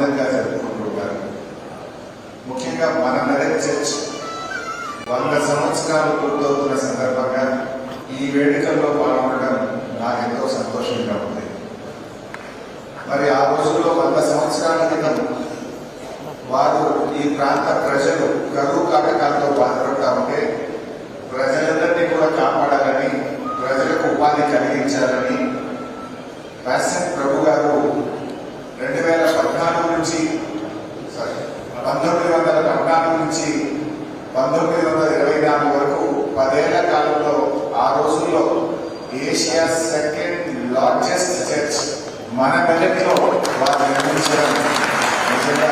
ఆనందంగా జరుపుకుంటున్నారు. ముఖ్యంగా మన మెదక్ చర్చ్ 100 సంవత్సరాలు పూర్తవుతున్న సందర్భంగా ఈ వేడుకల్లో పాల్గొనడం నాకెంతో సంతోషంగా ఉంది. మరి ఆ రోజుల్లో 100 సంవత్సరాల క్రితం వారు ఈ ప్రాంత ప్రజలు కరువు కాటకాలతో బాధపడతా ఉంటే ప్రజలందరినీ కూడా కాపాడాలని, ప్రజలకు ఉపాధి కలిగించాలని వ్యాసన్ ప్రభు గారు 1914 నుంచి 1924 వరకు 10 ఏళ్ల కాలంలో ఆ రోజుల్లో ఏషియా సెకండ్ లార్జెస్ట్ చర్చ్ మన మెదక్లో వారు నిర్మించడం నిజంగా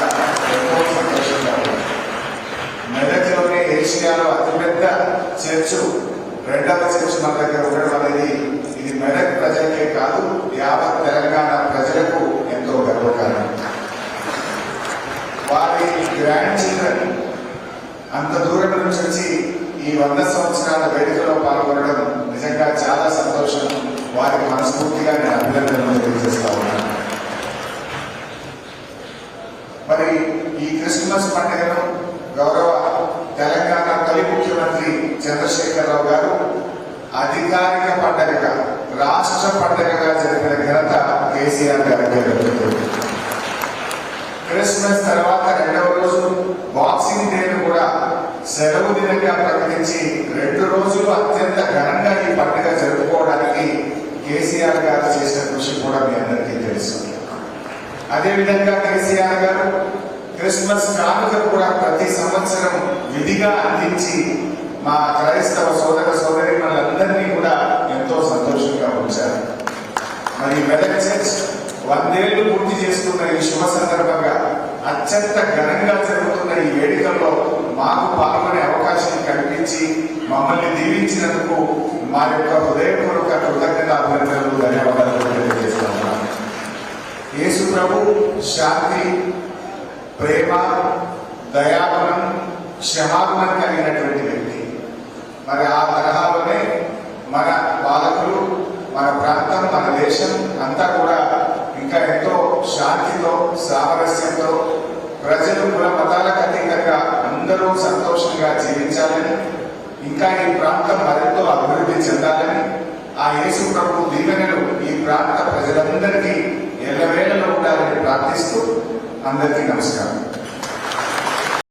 ఎంతో సంతోషంగా ఉంది. మెదక్లోనే ఏషియాలో అతిపెద్ద చర్చ్, రెండవ చర్చ్ మన దగ్గర ఉండడం అనేది ఇది మెదక్ ప్రజలకే కాదు, యావత్ తెలంగాణ ప్రజలకు ఎంతో గర్వకారణం. వారి గ్రాండ్ చిల్డ్రన్ అంత దూరం నుంచి వచ్చి ఈ 100 సంవత్సరాల వేడుకలో పాల్గొనడం నిజంగా చాలా సంతోషం. వారికి మనస్ఫూర్తిగా నేను అభినందనలు తెలియజేస్తా ఉన్నాను. మరి ఈ క్రిస్మస్ పండుగను గౌరవ తెలంగాణ తొలి ముఖ్యమంత్రి చంద్రశేఖరరావు గారు అధికారిక పండుగగా, రాష్ట్ర పండుగగా జరిపిన ఘనత కేసీఆర్ గారికి దక్కుతుంది. క్రిస్మస్ తర్వాత రెండవ రోజు బాక్సింగ్ డేను కూడా సెలవు దినంగా ప్రకటించి 2 రోజులు అత్యంత ఘనంగా ఈ పండుగ జరుపుకోవడానికి కేసీఆర్ గారు చేసిన కృషి కూడా మీ అందరికీ తెలుసు. అదేవిధంగా కేసీఆర్ గారు క్రిస్మస్ కానుక కూడా ప్రతి సంవత్సరం విధిగా అందించి మా క్రైస్తవ సోదర సోదరి మనందరినీ కూడా ఎంతో సంతోషంగా ఉంచారు. మరి మెదక్ చర్చ్ 100 ఏళ్లు పూర్తి చేసుకున్న ఈ శుభ సందర్భంగా అత్యంత ఘనంగా జరుగుతున్న ఈ వేడుకల్లో మాకు పాల్గొనే అవకాశం కల్పించి మమ్మల్ని దీవించినందుకు మా యొక్క హృదయపూర్వక కృతజ్ఞత అభినందనలు, ధన్యవాదాలు తెలియజేస్తున్నాను. యేసు ప్రభు శాంతి, ప్రేమ, దయాగుణం, క్షమాగుణం కలిగినటువంటి వ్యక్తి. మరి ఆ తరహాలోనే మన పాలకులు, మన ప్రాంతం, మన దేశం అంతా కూడా ఇంకా ఎంతో శాంతితో, సామరస్యంతో, ప్రజలు కుల మతాలకు అతీతంగా అందరూ సంతోషంగా జీవించాలని, ఇంకా ఈ ప్రాంతం మరింత అభివృద్ధి చెందాలని ఆ యేసు ప్రభు దీవెనలు ఈ ప్రాంత ప్రజలందరికీ ఎల్లవేళలో ఉండాలని ప్రార్థిస్తూ అందరికీ నమస్కారం.